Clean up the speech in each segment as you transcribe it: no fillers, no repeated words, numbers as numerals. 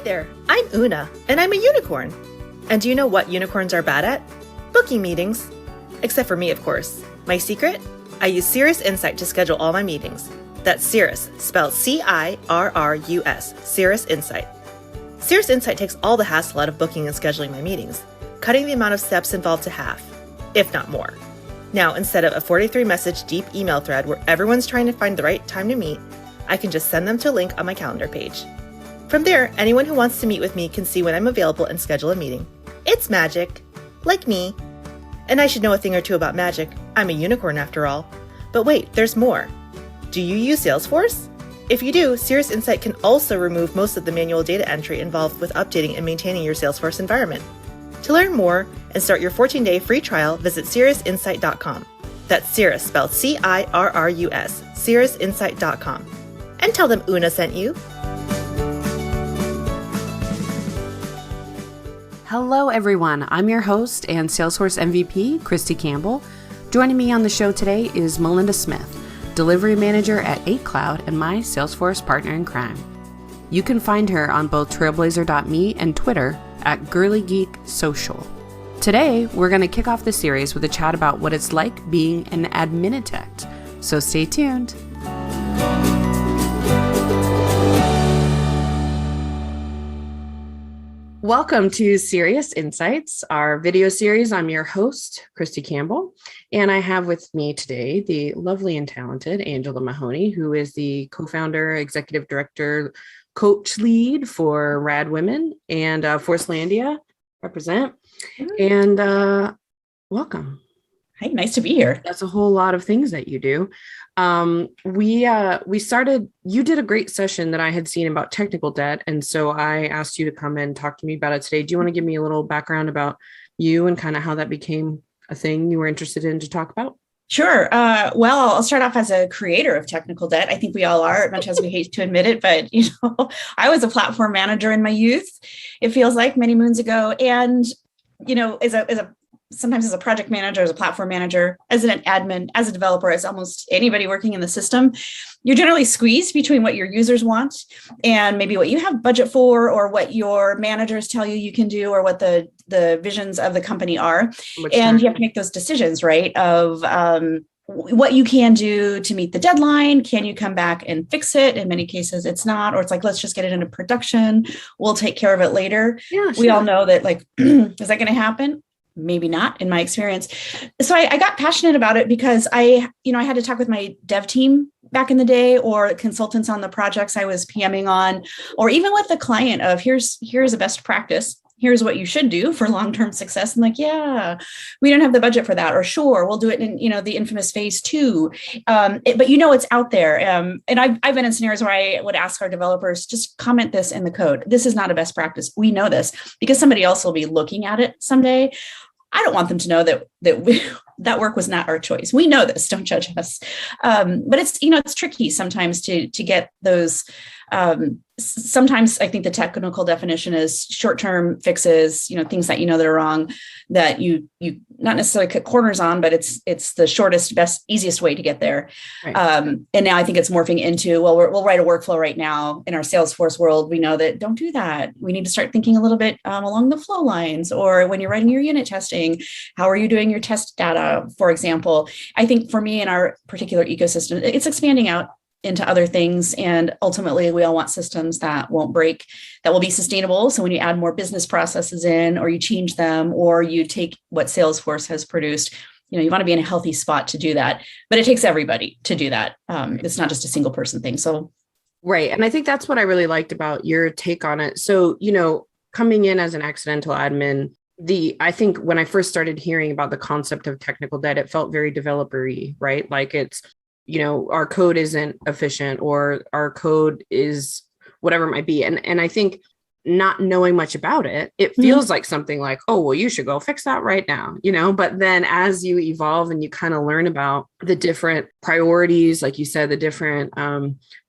there, I'm Una, and I'm a unicorn. And do you know what unicorns are bad at? Booking meetings. Except for me, of course. My secret? I use Cirrus Insight to schedule all my meetings. That's Cirrus, spelled C-I-R-R-U-S, Cirrus Insight. Cirrus Insight takes all the hassle out of booking and scheduling my meetings, cutting the amount of steps involved to half, if not more. Now, instead of a 43-message deep email thread where everyone's trying to find the right time to meet, I can just send them to a link on my calendar page. From there, anyone who wants to meet with me can see when I'm available and schedule a meeting. It's magic. Like me. And I should know a thing or two about magic. I'm a unicorn after all. But wait, there's more. Do you use Salesforce? If you do, Cirrus Insight can also remove most of the manual data entry involved with updating and maintaining your Salesforce environment. To learn more and start your 14-day free trial, visit cirrusinsight.com. That's Cirrus, spelled C-I-R-R-U-S, cirrusinsight.com. And tell them Una sent you. Hello, everyone. I'm your host and Salesforce MVP, Christy Campbell. Joining me on the show today is Melinda Smith, Delivery Manager at 8Cloud and my Salesforce partner in crime. You can find her on both trailblazer.me and Twitter at girlygeeksocial. Today, we're going to kick off the series with a chat about what it's like being an adminitect. So stay tuned. Welcome to Cirrus Insights, our video series. I'm your host, Christy Campbell, and I have with me today the lovely and talented Angela Mahoney, who is the co-founder, executive director, coach lead for RAD Women and Forcelandia. Represent. And welcome. Hey, nice to be here. That's a whole lot of things that you do. We started, you did a great session that I had seen about technical debt. And so I asked you to come and talk to me about it today. Do you want to give me a little background about you and kind of how that became a thing you were interested in to talk about? Sure. Well, I'll start off as a creator of technical debt. I think we all are, as much as we hate to admit it, but I was a platform manager in my youth. It feels like many moons ago. And, sometimes as a project manager, as a platform manager, as an admin, as a developer, as almost anybody working in the system, you're generally squeezed between what your users want and maybe what you have budget for, or what your managers tell you can do, or what the visions of the company are. And you have to make those decisions, right? Of what you can do to meet the deadline. Can you come back and fix it? In many cases, it's not, or it's like, let's just get it into production. We'll take care of it later. Yeah, sure. We all know that, like, is that going to happen? Maybe not, in my experience. So I got passionate about it because I had to talk with my dev team back in the day, or consultants on the projects I was PMing on, or even with the client of here's a best practice. Here's what you should do for long-term success. And like, yeah, we don't have the budget for that. Or sure, we'll do it in, the infamous phase 2. But it's out there. And I've been in scenarios where I would ask our developers, just comment this in the code. This is not a best practice. We know this because somebody else will be looking at it someday. I don't want them to know that work was not our choice. We know this. Don't judge us. But it's tricky sometimes to get those. Sometimes I think the technical definition is short-term fixes, things that that are wrong, that you not necessarily cut corners on, but it's the shortest, best, easiest way to get there. Right. And now I think it's morphing into, well, we'll write a workflow right now in our Salesforce world. We know that don't do that. We need to start thinking a little bit along the flow lines, or when you're writing your unit testing, how are you doing your test data, for example? I think for me in our particular ecosystem, it's expanding out into other things. And ultimately, we all want systems that won't break, that will be sustainable. So when you add more business processes in, or you change them, or you take what Salesforce has produced, you want to be in a healthy spot to do that. But it takes everybody to do that. It's not just a single person thing. So, right. And I think that's what I really liked about your take on it. So, coming in as an accidental admin, I think when I first started hearing about the concept of technical debt, it felt very developer-y, right? Like it's, our code isn't efficient, or our code is whatever it might be. And I think not knowing much about it, it feels like something like, oh, well, you should go fix that right now, but then as you evolve and you kind of learn about the different priorities, like you said, the different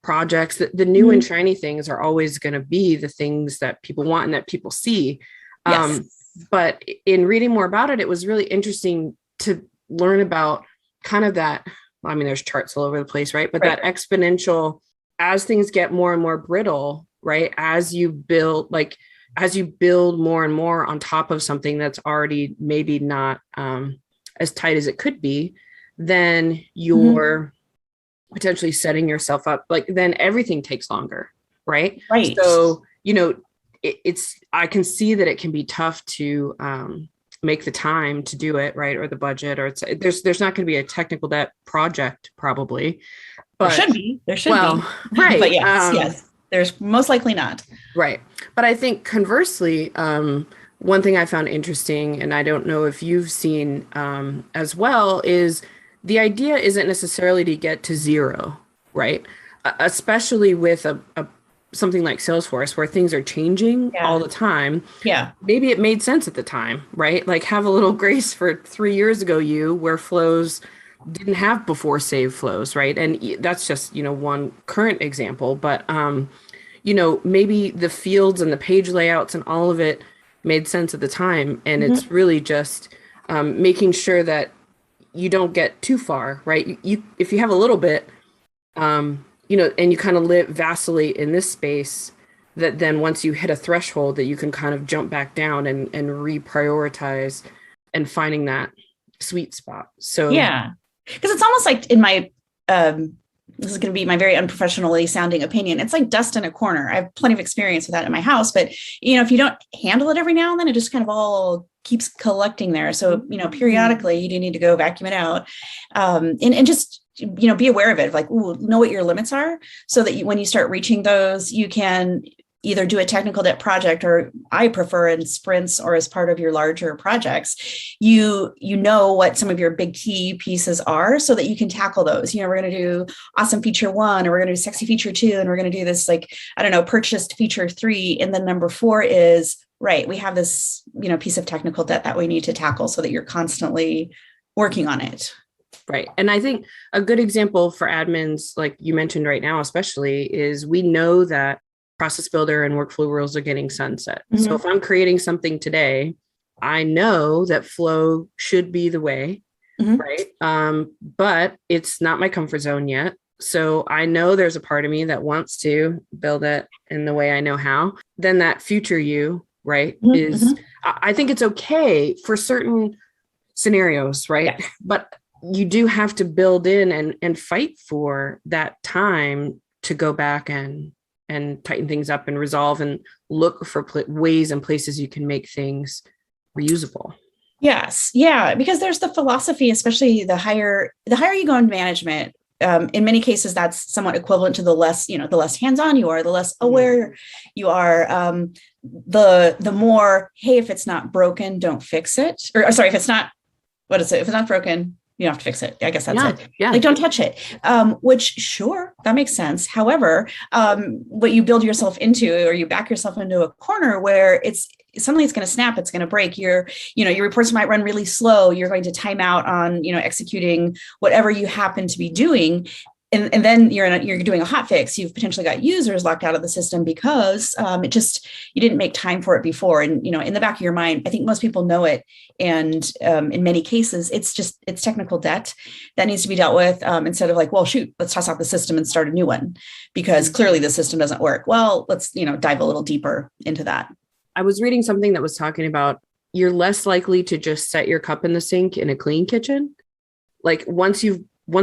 projects, the new and shiny things are always going to be the things that people want and that people see. Yes. But in reading more about it, it was really interesting to learn about kind of that. There's charts all over the place, right? But that exponential, as things get more and more brittle, right? As you build more and more on top of something that's already maybe not as tight as it could be, then you're potentially setting yourself up, like then everything takes longer, right? Right. So, I can see that it can be tough to make the time to do it, right? Or the budget, or there's not going to be a technical debt project probably, but there should be. Right. But yes, there's most likely not. Right. But I think conversely, one thing I found interesting, and I don't know if you've seen as well, is the idea isn't necessarily to get to zero, right? Especially with something like Salesforce, where things are changing all the time. Yeah. Maybe it made sense at the time, right? Like have a little grace for 3 years ago, where flows didn't have before save flows, right? And that's just, one current example, but maybe the fields and the page layouts and all of it made sense at the time. And it's really just making sure that you don't get too far, right? If you have a little bit, and you kind of vacillate in this space, that then once you hit a threshold that you can kind of jump back down and reprioritize and finding that sweet spot. So yeah, because it's almost like in my, this is going to be my very unprofessionally sounding opinion. It's like dust in a corner. I have plenty of experience with that in my house, but if you don't handle it every now and then, it just kind of all keeps collecting there. So, periodically you do need to go vacuum it out, and just, be aware of it, like, know what your limits are, so that when you start reaching those, you can either do a technical debt project, or I prefer in sprints or as part of your larger projects, you know what some of your big key pieces are, so that you can tackle those. We're going to do awesome feature 1, or we're going to do sexy feature 2, and we're going to do this, like, purchased feature 3. And then number 4 is, right, we have this, piece of technical debt that we need to tackle, so that you're constantly working on it. Right. And I think a good example for admins, like you mentioned right now, especially, is we know that process builder and workflow rules are getting sunset. So if I'm creating something today, I know that flow should be the way, right? But it's not my comfort zone yet. So I know there's a part of me that wants to build it in the way I know how. Then that future you, right, is, I think it's okay for certain scenarios, right? Yes. But you do have to build in and fight for that time to go back and tighten things up and resolve and look for ways and places you can make things reusable. Yes. Yeah. Because there's the philosophy, especially the higher you go in management, in many cases, that's somewhat equivalent to the less hands-on you are, the less aware you are, the more, hey, if it's not broken, don't fix it. Or sorry, if it's not broken, you don't have to fix it. I guess that's it. Yeah. Like, don't touch it. Which, sure, that makes sense. However, what you build yourself into, or you back yourself into a corner where suddenly it's going to snap, it's going to break. Your reports might run really slow. You're going to time out on, executing whatever you happen to be doing. And then you're doing a hot fix. You've potentially got users locked out of the system because you didn't make time for it before. And, in the back of your mind, I think most people know it. And in many cases, it's technical debt that needs to be dealt with, instead of like, well, shoot, let's toss out the system and start a new one because clearly the system doesn't work. Well, let's, dive a little deeper into that. I was reading something that was talking about you're less likely to just set your cup in the sink in a clean kitchen. Like once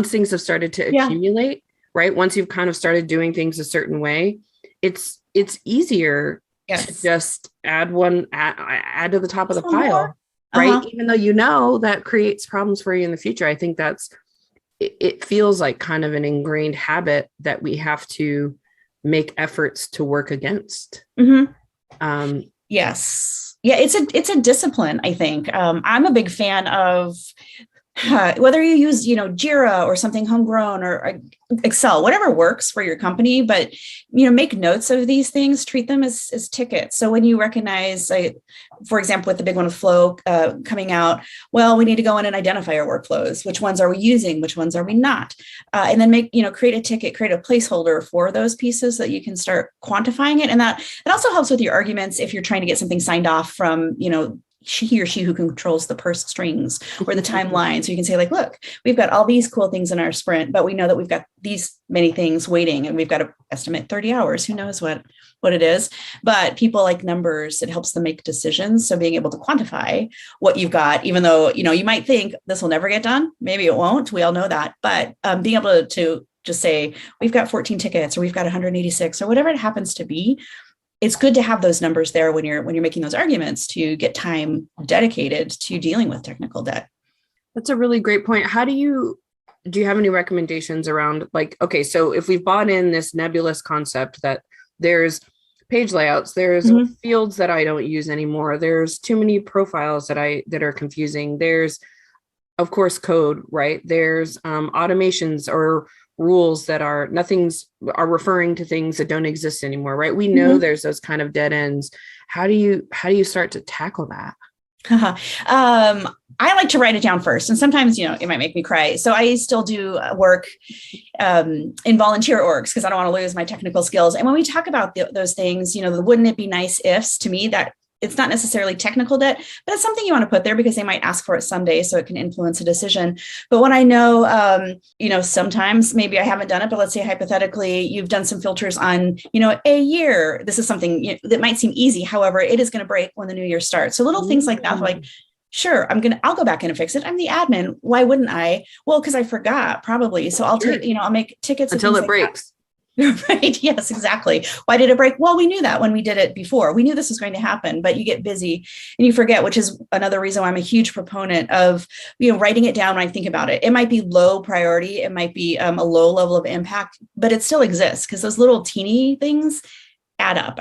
things have started to accumulate, right? Once you've kind of started doing things a certain way, it's easier to just add to the top of the pile, right? Even though that creates problems for you in the future. I think it feels like kind of an ingrained habit that we have to make efforts to work against. Yes. Yeah, it's a discipline, I think. I'm a big fan of whether you use, Jira or something homegrown or Excel, whatever works for your company, but, make notes of these things, treat them as tickets. So when you recognize, for example, with the big one with Flow coming out, well, we need to go in and identify our workflows. Which ones are we using? Which ones are we not? And then create a ticket, create a placeholder for those pieces so that you can start quantifying it. And that it also helps with your arguments if you're trying to get something signed off from, he or she who controls the purse strings or the timeline. So you can say like, look, we've got all these cool things in our sprint, but we know that we've got these many things waiting and we've got to estimate 30 hours. Who knows what it is, but people like numbers. It helps them make decisions. So being able to quantify what you've got, even though, you might think this will never get done. Maybe it won't. We all know that, but being able to just say, we've got 14 tickets or we've got 186 or whatever it happens to be. It's good to have those numbers there when you're making those arguments to get time dedicated to dealing with technical debt. That's a really great point. Do you have any recommendations around like, okay, so if we've bought in this nebulous concept that there's page layouts, there's fields that I don't use anymore, there's too many profiles that are confusing, there's of course code, right? There's automations or rules that are referring to things that don't exist anymore, right? We know there's those kind of dead ends. How do you start to tackle that? I like to write it down first. And sometimes, it might make me cry. So I still do work in volunteer orgs because I don't want to lose my technical skills. And when we talk about those things, the wouldn't it be nice ifs, to me, that it's not necessarily technical debt, but it's something you want to put there because they might ask for it someday, so it can influence a decision. But when I know, sometimes maybe I haven't done it, but let's say hypothetically, you've done some filters on, a year. This is something that might seem easy. However, it is going to break when the new year starts. So little things like that, like, sure, I'll go back in and fix it. I'm the admin. Why wouldn't I? Well, because I forgot probably. So I'll take, I'll make tickets until it breaks. Right. Yes, exactly. Why did it break? Well, we knew that when we did it before. We knew this was going to happen, but you get busy and you forget, which is another reason why I'm a huge proponent of, writing it down when I think about it. It might be low priority. It might be a low level of impact, but it still exists because those little teeny things add up.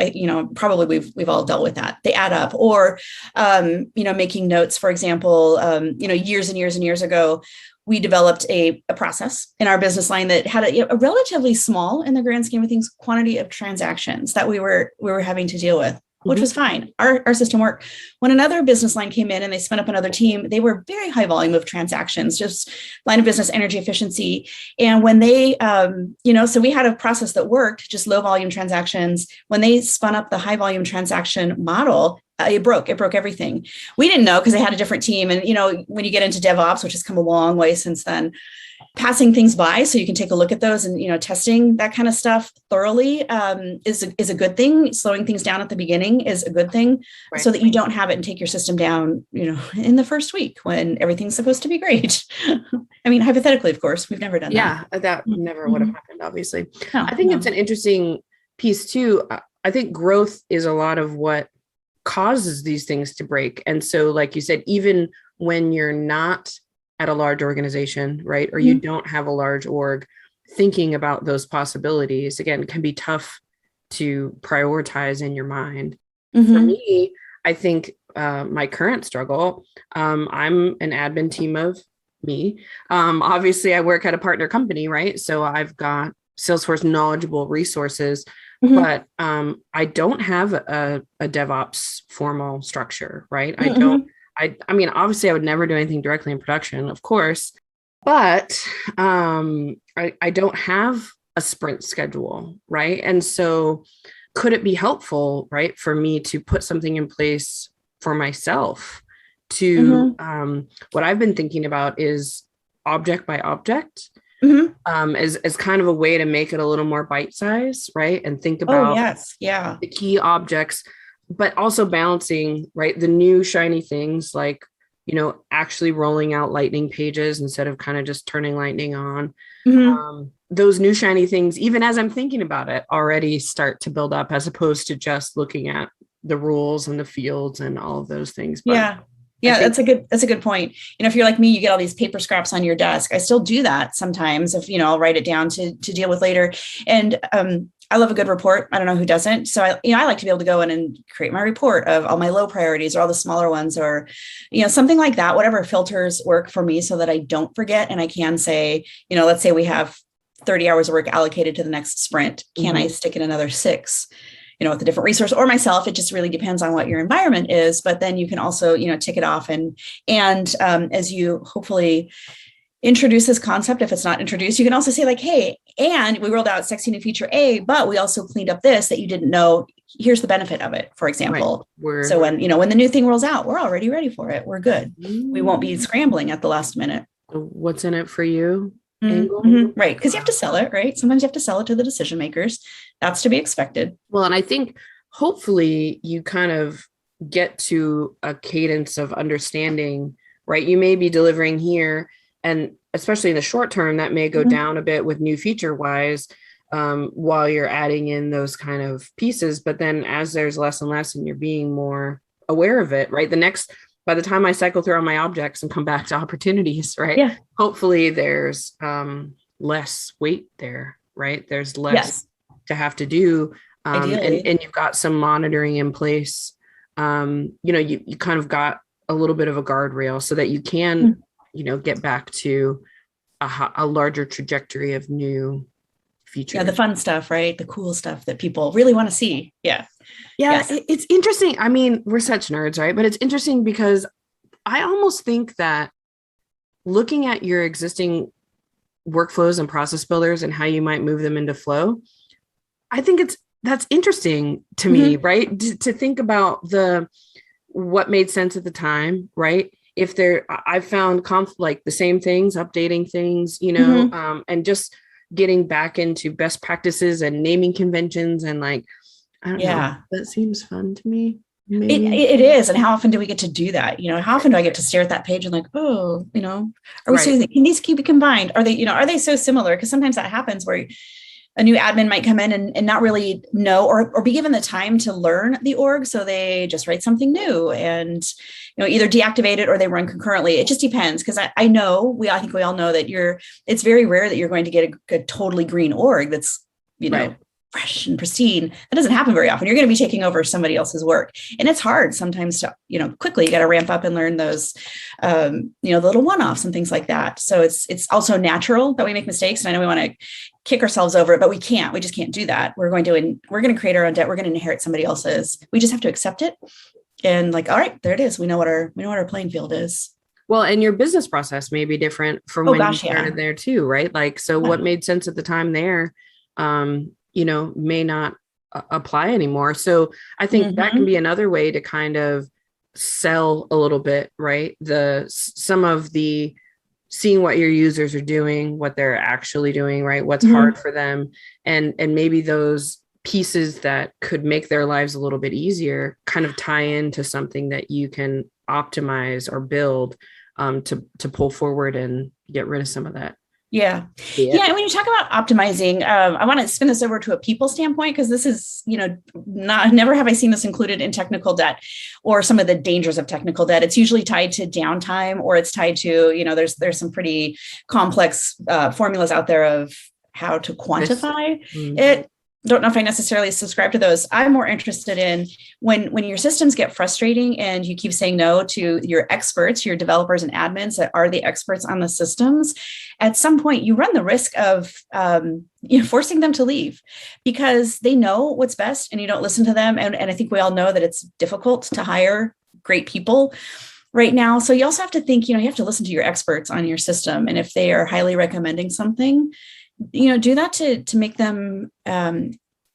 Probably we've all dealt with that. They add up. Or, making notes, for example, years and years and years ago, we developed a process in our business line that had a relatively small, in the grand scheme of things, quantity of transactions that we were having to deal with, which was fine. Our system worked. When another business line came in and they spun up another team, they were very high volume of transactions, just line of business energy efficiency. And when they, so we had a process that worked, just low volume transactions. When they spun up the high volume transaction model, it broke everything. We didn't know because they had a different team. And, when you get into DevOps, which has come a long way since then, passing things by so you can take a look at those and, testing that kind of stuff thoroughly is a good thing. Slowing things down at the beginning is a good thing, right, so that you don't have it and take your system down, in the first week when everything's supposed to be great. I mean, hypothetically, of course, we've never done that. Yeah, that never would have happened, obviously. I think it's an interesting piece too. I think growth is a lot of what causes these things to break. And so, like you said, even when you're not at a large organization, right, or you don't have a large org, thinking about those possibilities, again, can be tough to prioritize in your mind. For me, I think my current struggle, I'm an admin team of me. Obviously, I work at a partner company, right? So I've got Salesforce knowledgeable resources, but I don't have a DevOps formal structure, right? I mean, obviously I would never do anything directly in production, of course, but I don't have a sprint schedule, right? And so could it be helpful, right, for me to put something in place for myself to, what I've been thinking about is object by object, as kind of a way to make it a little more bite-sized, right? And think about the key objects, but also balancing, right, the new shiny things like, actually rolling out lightning pages instead of kind of just turning lightning on. Those new shiny things, even as I'm thinking about it, already start to build up as opposed to just looking at the rules and the fields and all of those things. But that's a good point. If you're like me, you get all these paper scraps on your desk. I still do that sometimes if, I'll write it down to deal with later. And I love a good report. I don't know who doesn't. So I like to be able to go in and create my report of all my low priorities or all the smaller ones or, something like that, whatever filters work for me so that I don't forget. And I can say, let's say we have 30 hours of work allocated to the next sprint. Can I stick in another 6? With a different resource or myself, it just really depends on what your environment is. But then you can also, tick it off and as you hopefully introduce this concept, if it's not introduced, you can also say like, hey, and we rolled out sexy new feature A, but we also cleaned up this that you didn't know here's the benefit of it, for example. Right. So when the new thing rolls out, we're already ready for it. We're good. We won't be scrambling at the last minute. What's in it for you? Mm-hmm. Right. Because you have to sell it, right? Sometimes you have to sell it to the decision makers. That's to be expected. Well, and I think hopefully you kind of get to a cadence of understanding, right? You may be delivering here, and especially in the short term, that may go down a bit with new feature wise, while you're adding in those kind of pieces. But then as there's less and less and you're being more aware of it, right? By the time I cycle through all my objects and come back to opportunities, right? Yeah. Hopefully there's less weight there, right? There's less to have to do. And you've got some monitoring in place. You kind of got a little bit of a guardrail so that you can, get back to a larger trajectory of new features. Yeah, the fun stuff, right? The cool stuff that people really want to see. Yeah. Yeah, yes. It's interesting. I mean, we're such nerds, right? But it's interesting because I almost think that looking at your existing workflows and process builders and how you might move them into flow, I think that's interesting to me, right? To think about what made sense at the time, right? If I found like the same things, updating things, and just getting back into best practices and naming conventions and like, I don't know, that seems fun to me. It is. And how often do we get to do that? How often do I get to stare at that page and like, are we saying that can these be combined? Are they so similar? Because sometimes that happens where a new admin might come in and not really know or be given the time to learn the org. So they just write something new and, either deactivate it or they run concurrently. It just depends. Because I think we all know that it's very rare that you're going to get a totally green org that's, fresh and pristine. That doesn't happen very often. You're going to be taking over somebody else's work. And it's hard sometimes to, quickly, you got to ramp up and learn those, the little one-offs and things like that. So it's also natural that we make mistakes. And I know we want to kick ourselves over it, but we just can't do that. We're going to create our own debt. We're going to inherit somebody else's. We just have to accept it. And like, all right, there it is. We know what our playing field is. Well, and your business process may be different from when you started there too, right? Like, so what made sense at the time there, may not apply anymore. So I think that can be another way to kind of sell a little bit, right? Some of the seeing what your users are doing, what they're actually doing, right? What's hard for them. And maybe those pieces that could make their lives a little bit easier kind of tie into something that you can optimize or build to pull forward and get rid of some of that. Yeah. And when you talk about optimizing, I want to spin this over to a people standpoint, because this is, never have I seen this included in technical debt or some of the dangers of technical debt. It's usually tied to downtime, or it's tied to, there's some pretty complex formulas out there of how to quantify it. Don't know if I necessarily subscribe to those. I'm more interested in when your systems get frustrating and you keep saying no to your experts, your developers and admins that are the experts on the systems. At some point, you run the risk of forcing them to leave because they know what's best and you don't listen to them. And I think we all know that it's difficult to hire great people right now. So you also have to think, you have to listen to your experts on your system. And if they are highly recommending something, do that to make them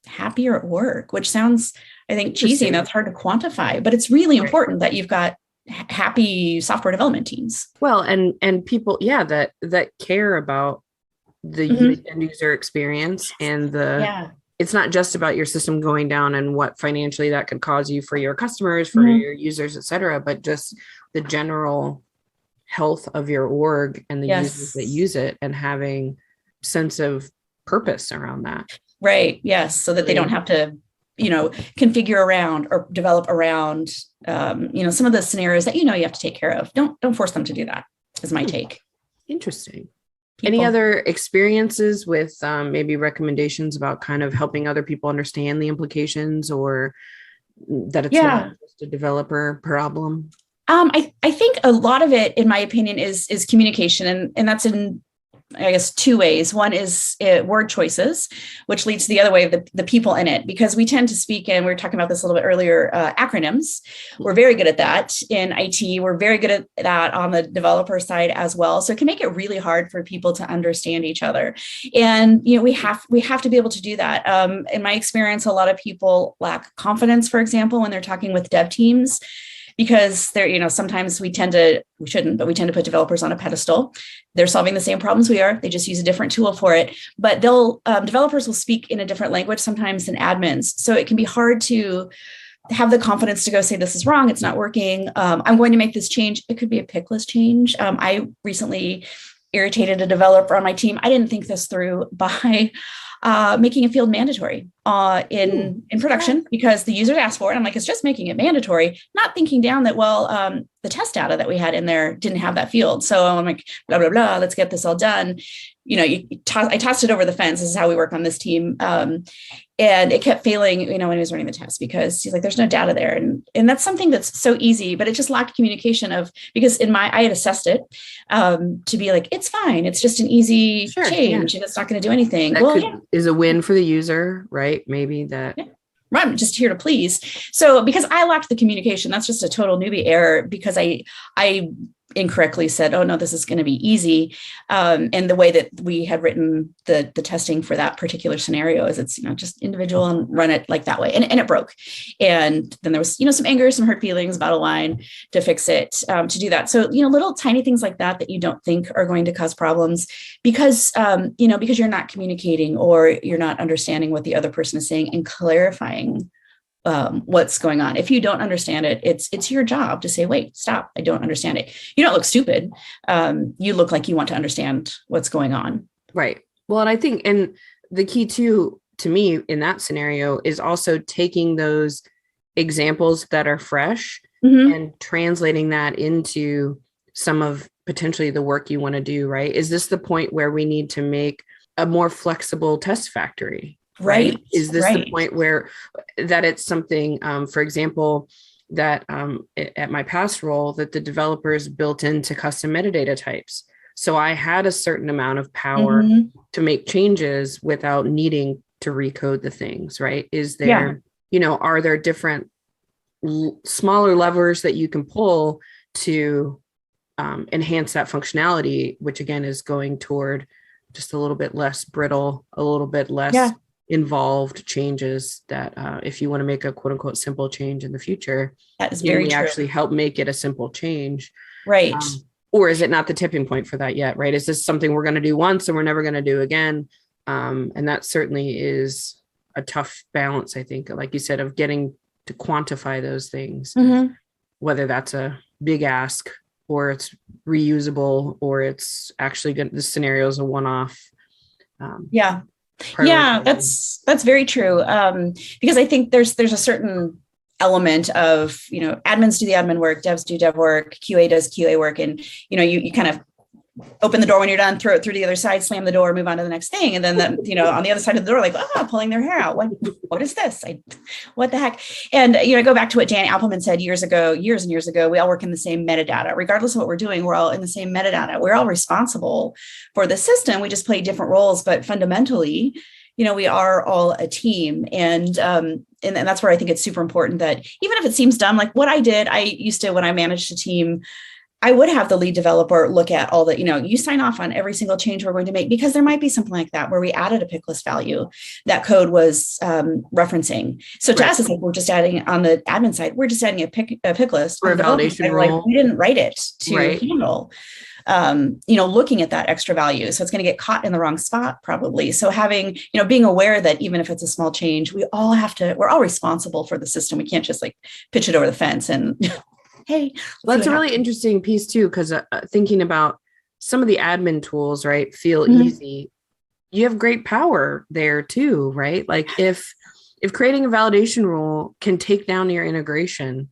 happier at work, which sounds, I think, cheesy and that's hard to quantify, but it's really important that you've got happy software development teams. Well, and people, that care about the end user experience and it's not just about your system going down and what financially that could cause you for your customers, for your users, et cetera, but just the general health of your org and the users that use it and having sense of purpose around that. Right. Yes. So that they don't have to, configure around or develop around, some of the scenarios that, you have to take care of. Don't force them to do that is my take. Interesting. Any other experiences with maybe recommendations about kind of helping other people understand the implications or that it's not just a developer problem? I think a lot of it, in my opinion, is communication. And that's in I guess, two ways. One is word choices, which leads to the other way of the people in it, because we tend to speak, and we were talking about this a little bit earlier, acronyms. We're very good at that in IT. We're very good at that on the developer side as well. So it can make it really hard for people to understand each other. And, we have to be able to do that. In my experience, a lot of people lack confidence, for example, when they're talking with dev teams, because they're, sometimes we tend to put developers on a pedestal. They're solving the same problems we are. They just use a different tool for it. But developers will speak in a different language sometimes than admins. So it can be hard to have the confidence to go say, this is wrong, it's not working. I'm going to make this change. It could be a pickless change. I recently irritated a developer on my team. I didn't think this through by making a field mandatory in production, because the users asked for it. I'm like, it's just making it mandatory, not thinking down that, the test data that we had in there didn't have that field. So I'm like, blah, blah, blah, let's get this all done. I tossed it over the fence. This is how we work on this team. And it kept failing, when he was running the test, because he's like, there's no data there. And that's something that's so easy, but it just lacked communication because I had assessed it to be like, it's fine. It's just an easy change, and it's not going to do anything. That is a win for the user, right? Maybe that. Yeah. I'm just here to please. So because I lacked the communication, that's just a total newbie error, because I incorrectly said, oh no, this is going to be easy. And the way that we had written the testing for that particular scenario is it's, just individual and run it like that way. And it broke. And then there was, some anger, some hurt feelings about a line to fix it, to do that. So, little tiny things like that you don't think are going to cause problems because you're not communicating, or you're not understanding what the other person is saying and clarifying what's going on. If you don't understand it, it's your job to say, wait, stop, I don't understand it. You don't look stupid. You look like you want to understand what's going on. Right. Well, and I think, and the key to me in that scenario is also taking those examples that are fresh and translating that into some of potentially the work you want to do, right? Is this the point where we need to make a more flexible test factory? Right. Is this the point where that it's something, for example, that at my past role, that the developers built into custom metadata types. So I had a certain amount of power to make changes without needing to recode the things, right? Is there, are there different smaller levers that you can pull to enhance that functionality, which again is going toward just a little bit less brittle, a little bit less involved changes that if you want to make a quote unquote simple change in the future, that is very true. Actually help make it a simple change. Right. Or is it not the tipping point for that yet? Right. Is this something we're going to do once and we're never going to do again? And that certainly is a tough balance, I think, like you said, of getting to quantify those things, whether that's a big ask or it's reusable or it's actually good. The scenario is a one-off. Yeah, that's very true. Because I think there's a certain element of, admins do the admin work, devs do dev work, QA does QA work. And, you kind of open the door when you're done, throw it through the other side, slam the door, move on to the next thing. And then, on the other side of the door, like, pulling their hair out. What is this? What the heck? And, I go back to what Dan Appleman said years and years ago, we all work in the same metadata, regardless of what we're doing. We're all in the same metadata. We're all responsible for the system. We just play different roles, but fundamentally, we are all a team. And that's where I think it's super important that even if it seems dumb, like what I did, I used to, when I managed a team, I would have the lead developer look at all the, you sign off on every single change we're going to make, because there might be something like that where we added a pick list value that code was referencing. So to us, it's like, we're just adding on the admin side, we're just adding a pick list for a validation role. Like, we didn't write it to handle, looking at that extra value. So it's going to get caught in the wrong spot probably. So having, being aware that even if it's a small change, we're all responsible for the system. We can't just like pitch it over the fence and hey, well, that's a really interesting piece too, because thinking about some of the admin tools, right, feel easy. You have great power there too, right? Like if creating a validation rule can take down your integration,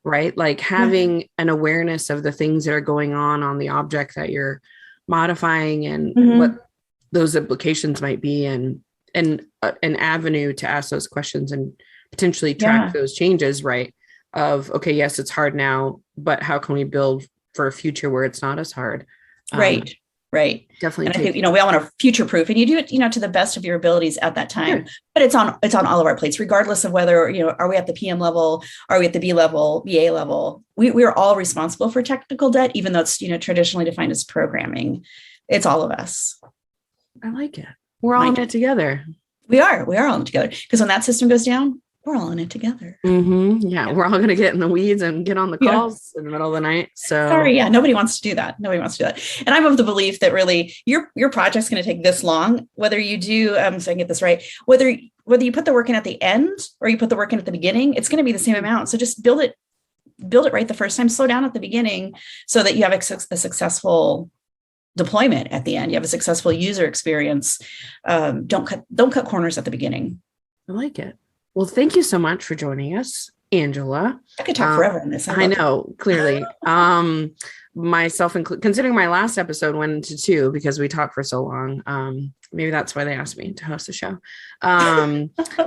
right? Like having an awareness of the things that are going on the object that you're modifying and what those implications might be, and an avenue to ask those questions and potentially track those changes, right? Of, okay, yes, it's hard now, but how can we build for a future where it's not as hard? Right. right? Definitely. And I think, we all want to future proof, and you do it, to the best of your abilities at that time. Sure. But it's on all of our plates, regardless of whether, are we at the PM level? Are we at the B level, BA level? We are all responsible for technical debt, even though it's, traditionally defined as programming. It's all of us. I like it. We're all in it together. We are all in it together. Because when that system goes down, we're all in it together. Mm-hmm. Yeah, we're all going to get in the weeds and get on the calls in the middle of the night. So sorry, nobody wants to do that. And I'm of the belief that really your project's going to take this long, whether you do, so I can get this right, whether you put the work in at the end or you put the work in at the beginning, it's going to be the same amount. So just build it right the first time, slow down at the beginning so that you have a successful deployment at the end. You have a successful user experience. Don't cut corners at the beginning. I like it. Well, thank you so much for joining us, Angela. I could talk forever on this. I know, clearly. Myself included, considering my last episode went into 2 because we talked for so long. Maybe that's why they asked me to host the show.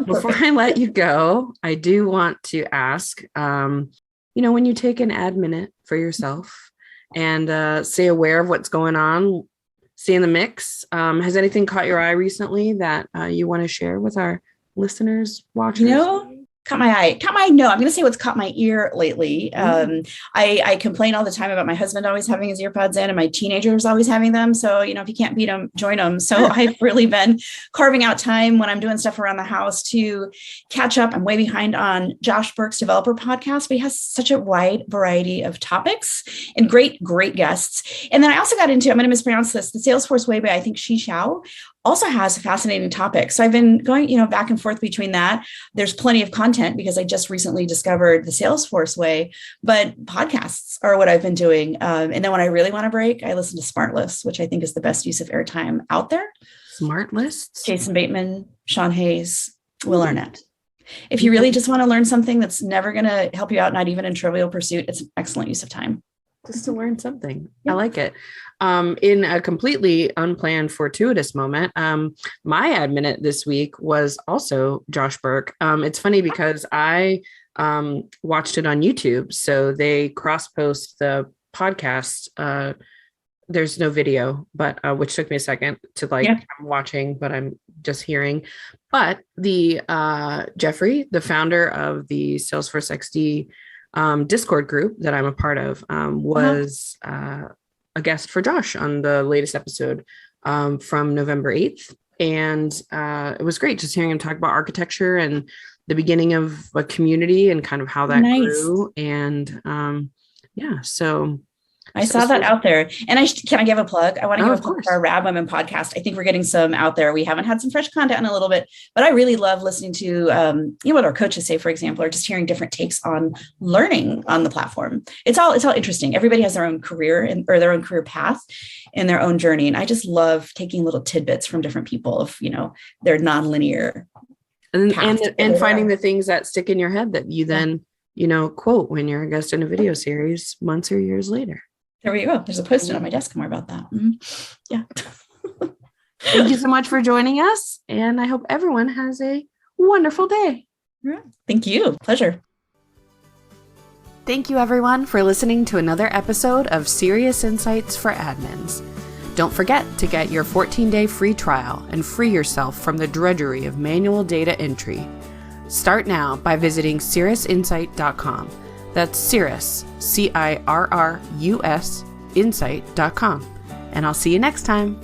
Before I let you go, I do want to ask, when you take an ad minute for yourself and stay aware of what's going on, stay in the mix. Has anything caught your eye recently that you want to share with our listeners, watchers? Caught my eye. No, I'm going to say what's caught my ear lately. I complain all the time about my husband always having his earpods in and my teenagers always having them. So, if you can't beat them, join them. So I've really been carving out time when I'm doing stuff around the house to catch up. I'm way behind on Josh Burke's developer podcast, but he has such a wide variety of topics and great guests. And then I also got into, I'm going to mispronounce this, the Salesforce Way by, I think, Shi Xiao, also has a fascinating topic. So I've been going, back and forth between that. There's plenty of content because I just recently discovered the Salesforce Way, but podcasts are what I've been doing. And then when I really want to break, I listen to Smart Lists, which I think is the best use of airtime out there. Smart Lists? Jason Bateman, Sean Hayes, Will Arnett. If you really just want to learn something that's never going to help you out, not even in Trivial Pursuit, it's an excellent use of time. Just to learn something. Yeah. I like it. In a completely unplanned, fortuitous moment, my ad minute this week was also Josh Burke. It's funny because I watched it on YouTube. So they cross-post the podcast. There's no video, but which took me a second to I'm watching, but I'm just hearing. But the Jeffrey, the founder of the Salesforce XD Discord group that I'm a part of, was a guest for Josh on the latest episode from November 8th. And it was great just hearing him talk about architecture and the beginning of a community and kind of how that grew. And so I saw that out there. And can I give a plug? I want to give a plug for our RAD Women podcast. I think we're getting some out there. We haven't had some fresh content in a little bit, but I really love listening to what our coaches say, for example, or just hearing different takes on learning on the platform. It's all interesting. Everybody has their own career or their own career path and their own journey. And I just love taking little tidbits from different people of, their nonlinear and finding the things that stick in your head that you then, quote when you're a guest in a video series months or years later. There you go. There's a post-it on my desk more about that. Mm-hmm. Yeah. Thank you so much for joining us. And I hope everyone has a wonderful day. Yeah. Thank you. Pleasure. Thank you, everyone, for listening to another episode of Serious Insights for Admins. Don't forget to get your 14-day free trial and free yourself from the drudgery of manual data entry. Start now by visiting cirrusinsight.com. That's Cirrus, CIRRUS, insight.com. And I'll see you next time.